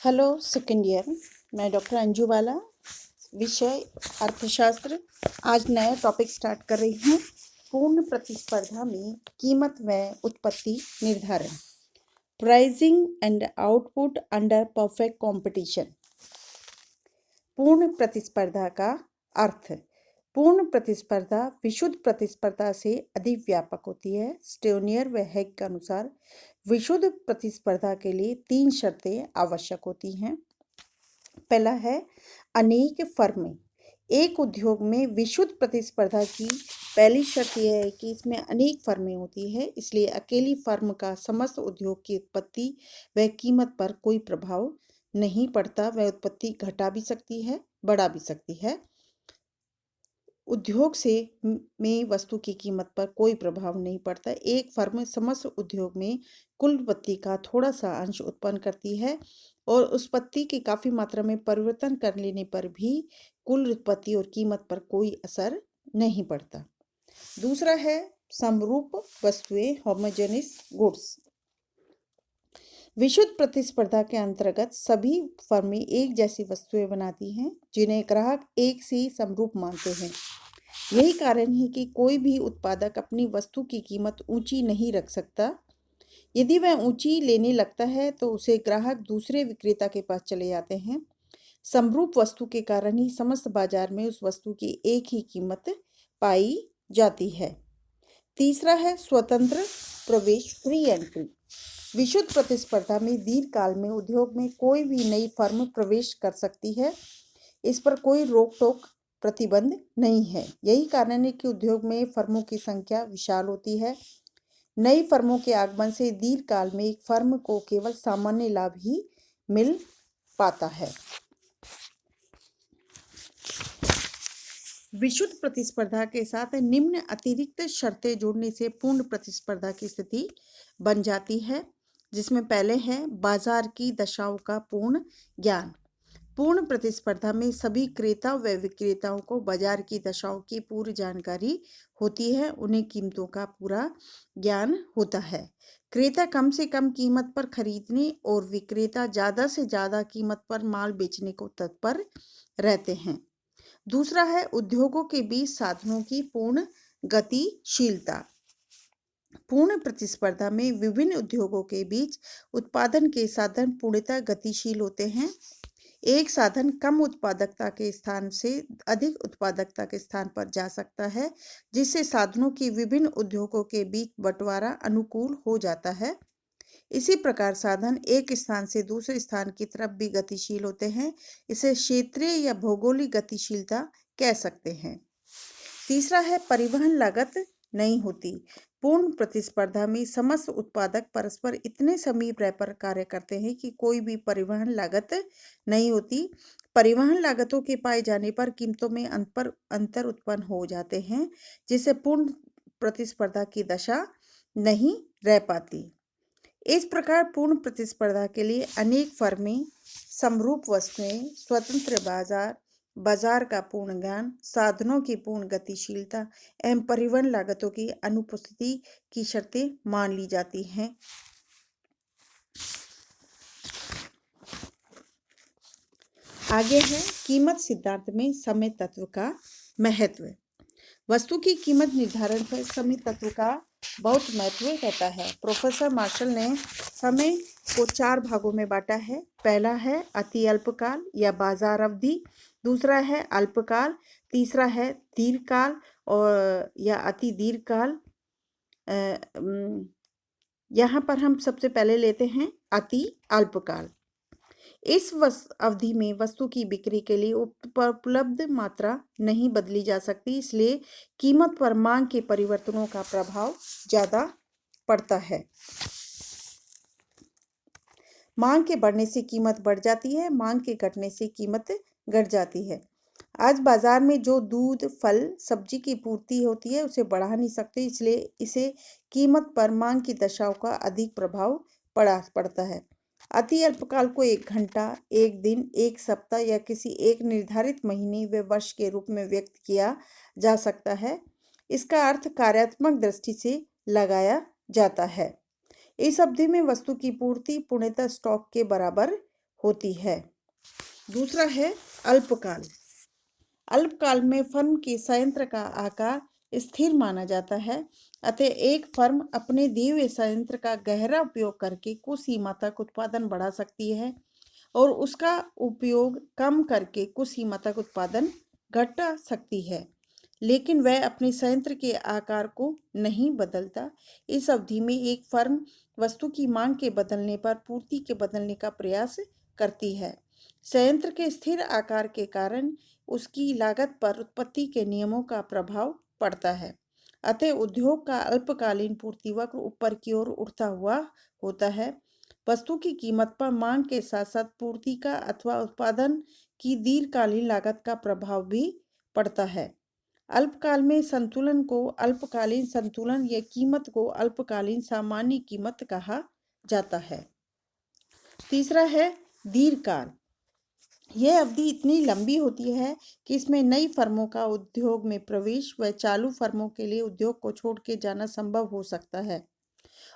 Hello second year. मैं doctor Anju बाला, विषय अर्थशास्त्र। आज नया टॉपिक स्टार्ट कर रही हूँ। पूर्ण प्रतिस्पर्धा में कीमत व उत्पत्ति निर्धारण, pricing and output under perfect competition. पूर्ण प्रतिस्पर्धा का अर्थ। पूर्ण प्रतिस्पर्धा विशुद्ध प्रतिस्पर्धा से अधिक व्यापक होती है। स्टोनियर व हैग के अनुसार विशुद्ध प्रतिस्पर्धा के लिए 3 शर्तें आवश्यक होती हैं। पहला है अनेक फर्में। एक उद्योग में विशुद्ध प्रतिस्पर्धा की पहली शर्त यह है कि इसमें अनेक फर्में होती है, इसलिए अकेली फर्म का समस्त उद्योग की उत्पत्ति व कीमत पर कोई प्रभाव नहीं पड़ता। वह उत्पत्ति घटा भी सकती है, बढ़ा भी सकती है। उद्योग से में वस्तु की कीमत पर कोई प्रभाव नहीं पड़ता। एक फर्म समस्त उद्योग में कुल उत्पत्ति का थोड़ा सा अंश उत्पन्न करती है और उस उत्पत्ति के काफ़ी मात्रा में परिवर्तन कर लेने पर भी कुल उत्पत्ति और कीमत पर कोई असर नहीं पड़ता। दूसरा है समरूप वस्तुएं, होमोजेनियस गुड्स। विशुद्ध प्रतिस्पर्धा के अंतर्गत सभी फर्में एक जैसी वस्तुएं बनाती हैं जिन्हें ग्राहक एक से समरूप मानते हैं। यही कारण है कि कोई भी उत्पादक अपनी वस्तु की कीमत ऊंची नहीं रख सकता। यदि वह ऊंची लेने लगता है तो उसे ग्राहक दूसरे विक्रेता के पास चले जाते हैं। समरूप वस्तु के कारण ही समस्त बाजार में उस वस्तु की एक ही कीमत पाई जाती है। तीसरा है स्वतंत्र प्रवेश, फ्री एंट्री। विशुद्ध प्रतिस्पर्धा में दीर्घकाल में उद्योग में कोई भी नई फर्म प्रवेश कर सकती है। इस पर कोई रोक टोक प्रतिबंध नहीं है। यही कारण है कि उद्योग में फर्मों की संख्या विशाल होती है। नई फर्मों के आगमन से दीर्घकाल में एक फर्म को केवल सामान्य लाभ ही मिल पाता है। विशुद्ध प्रतिस्पर्धा के साथ निम्न अतिरिक्त शर्तें जोड़ने से पूर्ण प्रतिस्पर्धा की स्थिति बन जाती है, जिसमें पहले है बाजार की दशाओं का पूर्ण ज्ञान। पूर्ण प्रतिस्पर्धा में सभी क्रेता व विक्रेताओं को बाजार की दशाओं की पूरी जानकारी होती है, उन्हें कीमतों का पूरा ज्ञान होता है। क्रेता कम से कम कीमत पर खरीदने और विक्रेता ज़्यादा से ज़्यादा कीमत पर माल बेचने को तत्पर रहते हैं। दूसरा है उद्योगों के बीच साधनों की पूर्ण गतिशीलता। पूर्ण प्रतिस्पर्धा में विभिन्न उद्योगों के बीच उत्पादन के साधन पूर्णतः गतिशील होते हैं। एक साधन कम उत्पादकता के स्थान से अधिक उत्पादकता के स्थान पर जा सकता है, जिससे साधनों की विभिन्न उद्योगों के बीच बंटवारा अनुकूल हो जाता है। इसी प्रकार साधन एक स्थान से दूसरे स्थान की तरफ भी गतिशील होते हैं। इसे क्षेत्रीय या भौगोलिक गतिशीलता कह सकते हैं। तीसरा है परिवहन लागत नहीं होती। पूर्ण प्रतिस्पर्धा में समस्त उत्पादक परस्पर इतने समीप रहकर कार्य करते हैं कि कोई भी परिवहन लागत नहीं होती। परिवहन लागतों के पाए जाने पर कीमतों में अंतर उत्पन्न हो जाते हैं, जिससे पूर्ण प्रतिस्पर्धा की दशा नहीं रह पाती। इस प्रकार पूर्ण प्रतिस्पर्धा के लिए अनेक फर्में, समरूप वस्तुएं, स्वतंत्र बाजार, बाजार का पूर्ण ज्ञान, साधनों की पूर्ण गतिशीलता एवं परिवहन लागतों की अनुपस्थिति की शर्तें मान ली जाती हैं। आगे है कीमत सिद्धांत में समय तत्व का महत्व। वस्तु की कीमत निर्धारण पर समय तत्व का बहुत महत्व रहता है। प्रोफेसर मार्शल ने समय को 4 भागों में बांटा है। पहला है अति अल्पकाल या बाजार अवधि, दूसरा है अल्पकाल, तीसरा है दीर्घकाल और या अति दीर्घकाल। यहाँ पर हम सबसे पहले लेते हैं अति अल्पकाल। इस अवधि में वस्तु की बिक्री के लिए उपलब्ध मात्रा नहीं बदली जा सकती, इसलिए कीमत पर मांग के परिवर्तनों का प्रभाव ज़्यादा पड़ता है। मांग के बढ़ने से कीमत बढ़ जाती है, मांग के घटने से कीमत घट जाती है। आज बाजार में जो दूध, फल, सब्जी की पूर्ति होती है उसे बढ़ा नहीं सकते, इसलिए इसे कीमत पर मांग की दशाओं का अधिक प्रभाव पड़ता है। अति अल्पकाल को 1 घंटा, 1 दिन, 1 सप्ताह या किसी एक निर्धारित महीने व वर्ष के रूप में व्यक्त किया जा सकता है। इसका अर्थ कार्यात्मक दृष्टि से लगाया जाता है। इस अवधि में वस्तु की पूर्ति पूर्णतः स्टॉक के बराबर होती है। दूसरा है अल्पकाल। अल्पकाल में फर्म के संयंत्र का आकार स्थिर माना जाता है, अतः एक फर्म अपने दिए हुए संयंत्र का गहरा उपयोग करके कुछ सीमा तक उत्पादन बढ़ा सकती है और उसका उपयोग कम करके कुछ सीमा तक उत्पादन घटा सकती है, लेकिन वह अपने संयंत्र के आकार को नहीं बदलता। इस अवधि में एक फर्म वस्तु की मांग के बदलने पर पूर्ति के बदलने का प्रयास करती है। संयंत्र के स्थिर आकार के कारण उसकी लागत पर उत्पत्ति के नियमों का प्रभाव पड़ता है, अतः उद्योग का अल्पकालीन पूर्ति वक्र ऊपर की ओर उठता हुआ होता है। वस्तु की कीमत पर मांग के साथ साथ पूर्ति का अथवा उत्पादन की दीर्घकालीन लागत का प्रभाव भी पड़ता है। अल्पकाल में संतुलन को अल्पकालीन संतुलन या कीमत को अल्पकालीन सामान्य कीमत कहा जाता है। तीसरा है दीर्घकाल। यह अवधि इतनी लंबी होती है कि इसमें नई फर्मों का उद्योग में प्रवेश व चालू फर्मों के लिए उद्योग को छोड़ के जाना संभव हो सकता है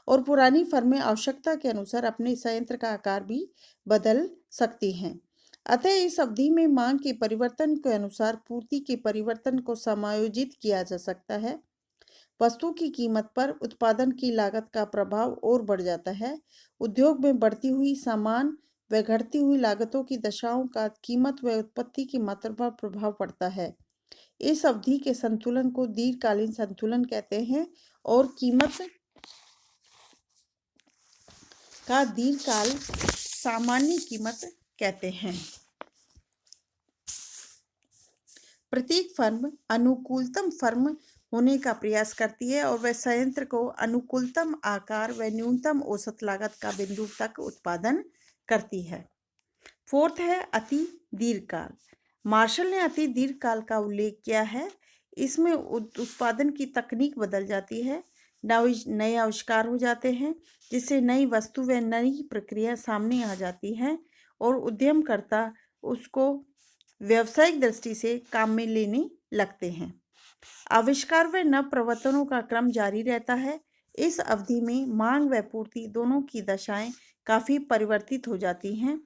और पुरानी फर्में आवश्यकता के अनुसार अपने संयंत्र का आकार भी बदल सकती हैं। अतः इस अवधि में मांग के परिवर्तन के अनुसार पूर्ति के परिवर्तन को समायोजित किया जा सकता है। वस्तु की कीमत पर उत्पादन की लागत का प्रभाव और बढ़ जाता है। उद्योग में बढ़ती हुई सामान व घटती हुई लागतों की दशाओं का कीमत व उत्पत्ति की मात्रा पर प्रभाव पड़ता है। इस अवधि के संतुलन को दीर्घकालीन संतुलन कहते हैं और कीमत का दीर्घकाल सामान्य कीमत कहते हैं। प्रत्येक फर्म अनुकूलतम फर्म होने का प्रयास करती है और वह संयंत्र को अनुकूलतम आकार व न्यूनतम औसत लागत का बिंदु तक उत्पादन करती है। फोर्थ है अति दीर्घकाल। मार्शल ने अति दीर्घकाल का उल्लेख किया है। इसमें उत्पादन की तकनीक बदल जाती है, नए आविष्कार हो जाते हैं, जिससे नई वस्तु व नई प्रक्रिया सामने आ जाती है और उद्यमकर्ता उसको व्यावसायिक दृष्टि से काम में लेने लगते हैं। आविष्कार व नव प्रवर्तनों का क्रम जारी रहता है। इस अवधि में मांग व पूर्ति दोनों की दशाएं काफ़ी परिवर्तित हो जाती हैं।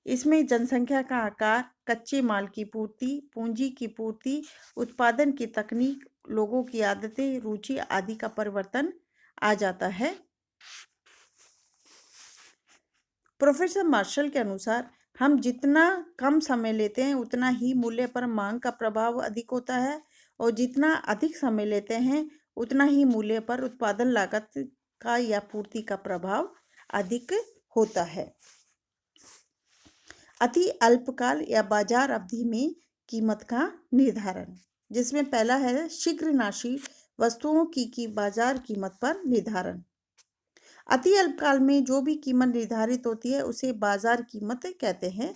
इसमें जनसंख्या का आकार, कच्चे माल की पूर्ति, पूंजी की पूर्ति, उत्पादन की तकनीक, लोगों की आदतें, रुचि आदि का परिवर्तन आ जाता है। प्रोफेसर मार्शल के अनुसार हम जितना कम समय लेते हैं उतना ही मूल्य पर मांग का प्रभाव अधिक होता है और जितना अधिक समय लेते हैं उतना ही मूल्य पर उत्पादन लागत का या पूर्ति का प्रभाव अधिक होता है। अति अल्पकाल या बाजार अवधि में कीमत का निर्धारण, जिसमें पहला है शीघ्रनाशी वस्तुओं की बाजार कीमत पर निर्धारण। अति अल्पकाल में जो भी कीमत निर्धारित होती है उसे बाजार कीमत कहते हैं।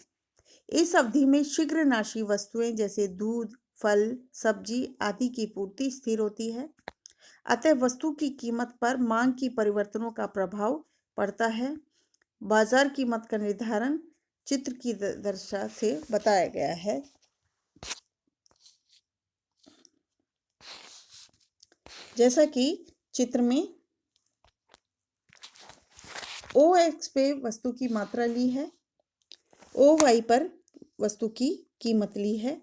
इस अवधि में शीघ्रनाशी वस्तुएं जैसे दूध, फल, सब्जी आदि की पूर्ति स्थिर होती है, अतः वस्तु की कीमत पर मांग की परिवर्तनों का प्रभाव पड़ता है। बाजार कीमत का निर्धारण चित्र की दशा से बताया गया है। जैसा कि चित्र में OX पे वस्तु की मात्रा ली है, OY पर वस्तु की कीमत ली है।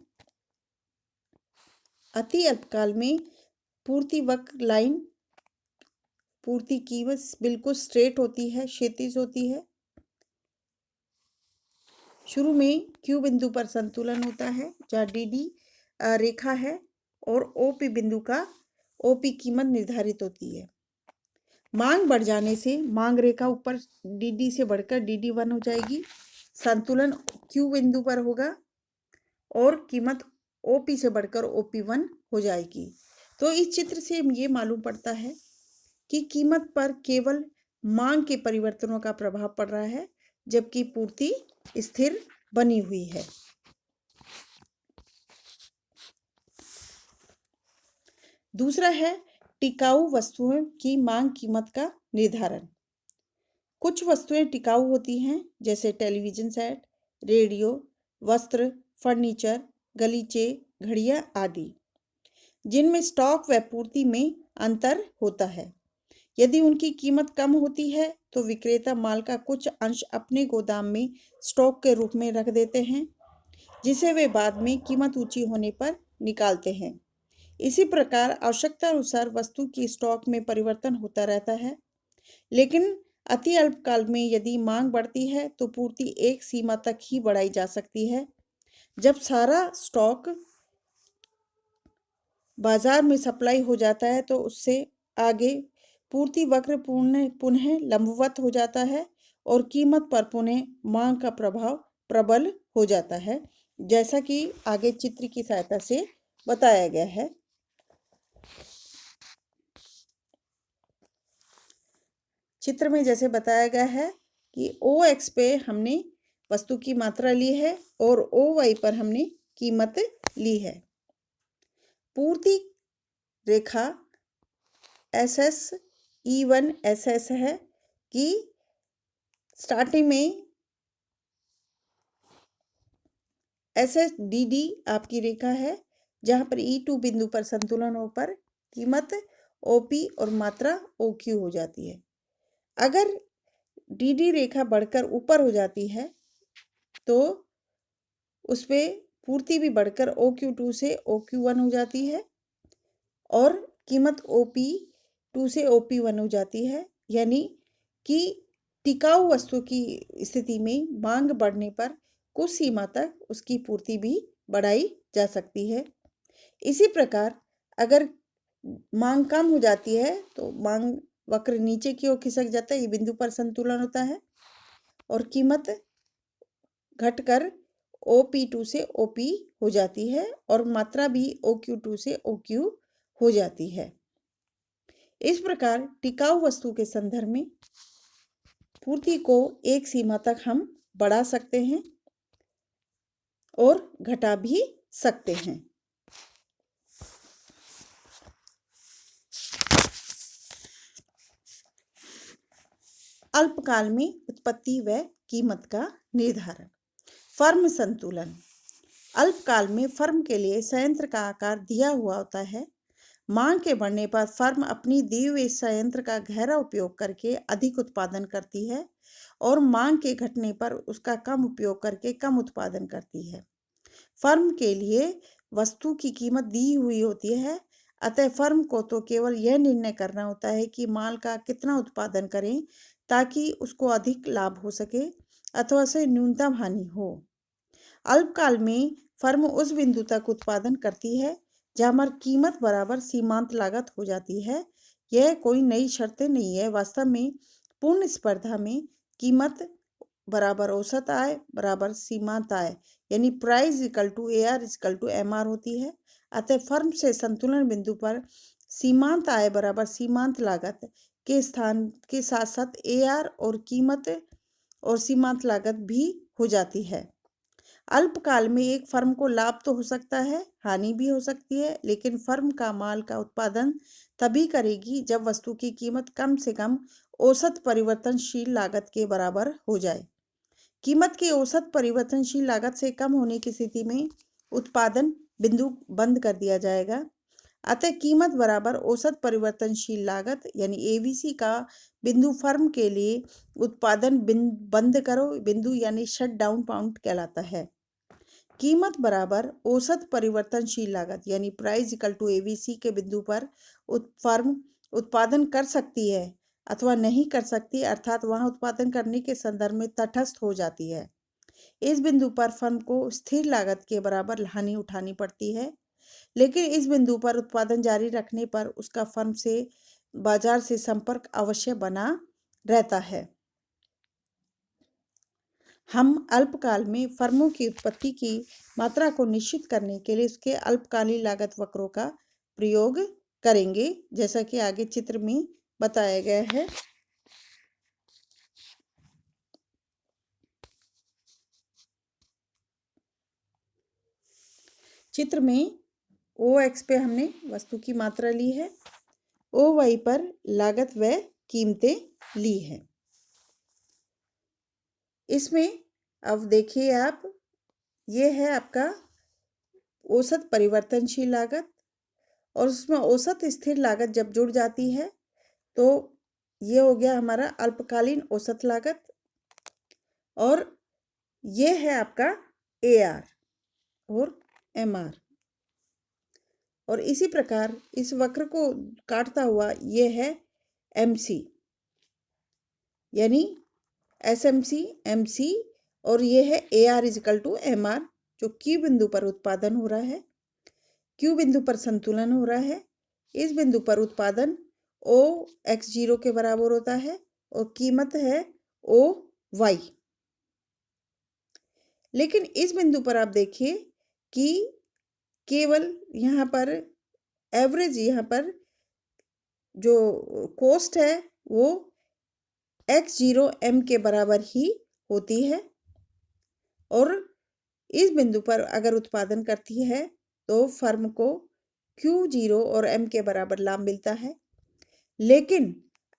अति अल्पकाल में पूर्ति वक्र लाइन पूर्ति कीमत बिल्कुल स्ट्रेट होती है, क्षैतिज होती है। शुरू में Q बिंदु पर संतुलन होता है जहाँ DD रेखा है और OP बिंदु का OP कीमत निर्धारित होती है। मांग बढ़ जाने से मांग रेखा ऊपर DD से बढ़कर DD1 हो जाएगी, संतुलन Q बिंदु पर होगा और कीमत OP से बढ़कर OP1 हो जाएगी। तो इस चित्र से ये मालूम पड़ता है कि कीमत पर केवल मांग के परिवर्तनों का प्रभाव पड़ रहा है, जबकि पूर्ति स्थिर बनी हुई है। दूसरा है टिकाऊ वस्तुओं की मांग कीमत का निर्धारण। कुछ वस्तुएं टिकाऊ होती हैं जैसे टेलीविजन सेट, रेडियो, वस्त्र, फर्नीचर, गलीचे, घड़ियां आदि, जिनमें स्टॉक व पूर्ति में अंतर होता है। यदि उनकी कीमत कम होती है तो विक्रेता माल का कुछ अंश अपने गोदाम में स्टॉक के रूप में रख देते हैं, जिसे वे बाद में कीमत ऊंची होने पर निकालते हैं। इसी प्रकार आवश्यकता अनुसार वस्तु की स्टॉक में परिवर्तन होता रहता है, लेकिन अति अल्पकाल में यदि मांग बढ़ती है तो पूर्ति एक सीमा तक ही बढ़ाई जा सकती है। जब सारा स्टॉक बाजार में सप्लाई हो जाता है तो उससे आगे पूर्ति वक्र पुनः लंबवत हो जाता है और कीमत पर पुनः मांग का प्रभाव प्रबल हो जाता है, जैसा कि आगे चित्र की सहायता से बताया गया है। चित्र में जैसे बताया गया है कि ओ एक्स पे हमने वस्तु की मात्रा ली है और ओ वाई पर हमने कीमत ली है। पूर्ति रेखा एस एस E1 SS है कि स्टार्टिंग में SSDD आपकी रेखा है, जहाँ पर E2 बिंदु पर संतुलन हो पर कीमत OP और मात्रा OQ हो जाती है। अगर DD रेखा बढ़कर ऊपर हो जाती है तो उस पर पूर्ति भी बढ़कर OQ2 से OQ1 हो जाती है और कीमत OP2 से OP1 हो जाती है, यानी कि टिकाऊ वस्तु की स्थिति में मांग बढ़ने पर कुछ सीमा तक उसकी पूर्ति भी बढ़ाई जा सकती है। इसी प्रकार अगर मांग कम हो जाती है तो मांग वक्र नीचे की ओर खिसक जाता है, ये बिंदु पर संतुलन होता है और कीमत घटकर OP2 से OP हो जाती है और मात्रा भी OQ2 से OQ हो जाती है। इस प्रकार टिकाऊ वस्तु के संदर्भ में पूर्ति को एक सीमा तक हम बढ़ा सकते हैं और घटा भी सकते हैं। अल्पकाल में उत्पत्ति व कीमत का निर्धारण। फर्म संतुलन। अल्पकाल में फर्म के लिए संयंत्र का आकार दिया हुआ होता है। मांग के बढ़ने पर फर्म अपनी दिए हुए संयंत्र का गहरा उपयोग करके अधिक उत्पादन करती है और मांग के घटने पर उसका कम उपयोग करके कम उत्पादन करती है। फर्म के लिए वस्तु की कीमत दी हुई होती है, अतः फर्म को तो केवल यह निर्णय करना होता है कि माल का कितना उत्पादन करें ताकि उसको अधिक लाभ हो सके अथवा उसे न्यूनतम हानि हो। अल्पकाल में फर्म उस बिंदु तक उत्पादन करती है जहाँ पर कीमत बराबर सीमांत लागत हो जाती है। यह कोई नई शर्तें नहीं है। वास्तव में पूर्ण स्पर्धा में कीमत बराबर औसत आय बराबर सीमांत आय यानी price equal to AR equal to MR होती है। अतः फर्म से संतुलन बिंदु पर सीमांत आय बराबर सीमांत लागत के स्थान के साथ साथ AR और कीमत और सीमांत लागत भी हो जाती है। अल्पकाल में एक फर्म को लाभ तो हो सकता है, हानि भी हो सकती है, लेकिन फर्म का माल का उत्पादन तभी करेगी जब वस्तु की कीमत कम से कम औसत परिवर्तनशील लागत के बराबर हो जाए। कीमत की औसत परिवर्तनशील लागत से कम होने की स्थिति में उत्पादन बिंदु बंद कर दिया जाएगा। अतः कीमत बराबर औसत परिवर्तनशील लागत यानी ABC का बिंदु फर्म के लिए उत्पादन बंद करो बिंदु यानी शट डाउन पॉइंट कहलाता है। कीमत बराबर औसत परिवर्तनशील लागत यानी प्राइस इक्वल टू ABC के बिंदु पर फर्म उत्पादन कर सकती है अथवा नहीं कर सकती, अर्थात वहां उत्पादन करने के संदर्भ में तटस्थ हो जाती है। इस बिंदु पर फर्म को स्थिर लागत के बराबर हानि उठानी पड़ती है, लेकिन इस बिंदु पर उत्पादन जारी रखने पर उसका फर्म से बाजार से संपर्क अवश्य बना रहता है। हम अल्पकाल में फर्मों की उत्पत्ति की मात्रा को निश्चित करने के लिए उसके अल्पकालीन लागत वक्रों का प्रयोग करेंगे, जैसा कि आगे चित्र में बताया गया है। चित्र में OX पे हमने वस्तु की मात्रा ली है, OY पर लागत व कीमतें ली है। इसमें अब देखिए आप, ये है आपका औसत परिवर्तनशील लागत और उसमें औसत स्थिर लागत जब जुड़ जाती है तो ये हो गया हमारा अल्पकालीन औसत लागत, और ये है आपका AR और MR। और इसी प्रकार इस वक्र को काटता हुआ ये है MC, यानी SMC MC, और ये है AR इजिकल टू MR, जो Q बिंदु पर उत्पादन हो रहा है, Q बिंदु पर संतुलन हो रहा है। इस बिंदु पर उत्पादन OX0 के बराबर होता है और कीमत है OY। लेकिन इस बिंदु पर आप देखिए कि केवल यहाँ पर एवरेज, यहाँ पर जो कॉस्ट है वो X0 M के बराबर ही होती है, और इस बिंदु पर अगर उत्पादन करती है तो फर्म को Q0 और M के बराबर लाभ मिलता है। लेकिन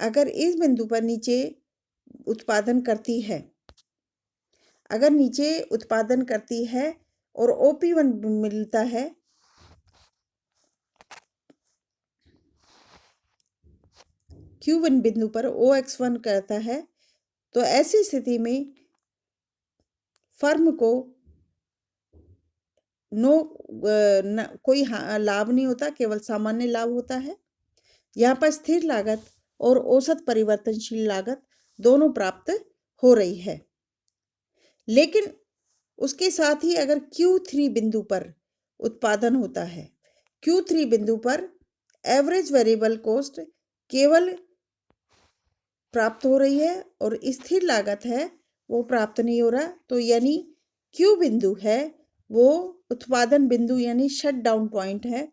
अगर इस बिंदु पर नीचे उत्पादन करती है, अगर नीचे उत्पादन करती है और OP1 मिलता है, Q1 बिंदु पर OX1 करता है, तो ऐसी स्थिति में फर्म को कोई लाभ नहीं होता, केवल सामान्य लाभ होता है। यहाँ पर स्थिर लागत और औसत परिवर्तनशील लागत दोनों प्राप्त हो रही है। लेकिन उसके साथ ही अगर Q3 बिंदु पर उत्पादन होता है, Q3 बिंदु पर एवरेज वेरिएबल कॉस्ट केवल प्राप्त हो रही है और स्थिर लागत है वो प्राप्त नहीं हो रहा, तो यानी Q बिंदु है वो उत्पादन बिंदु यानी शट डाउन पॉइंट है।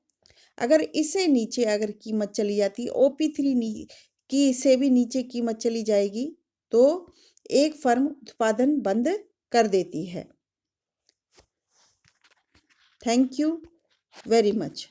अगर इससे नीचे अगर कीमत चली जाती, OP3 की से भी नीचे कीमत चली जाएगी, तो एक फर्म उत्पादन बंद कर देती है। Thank you very much.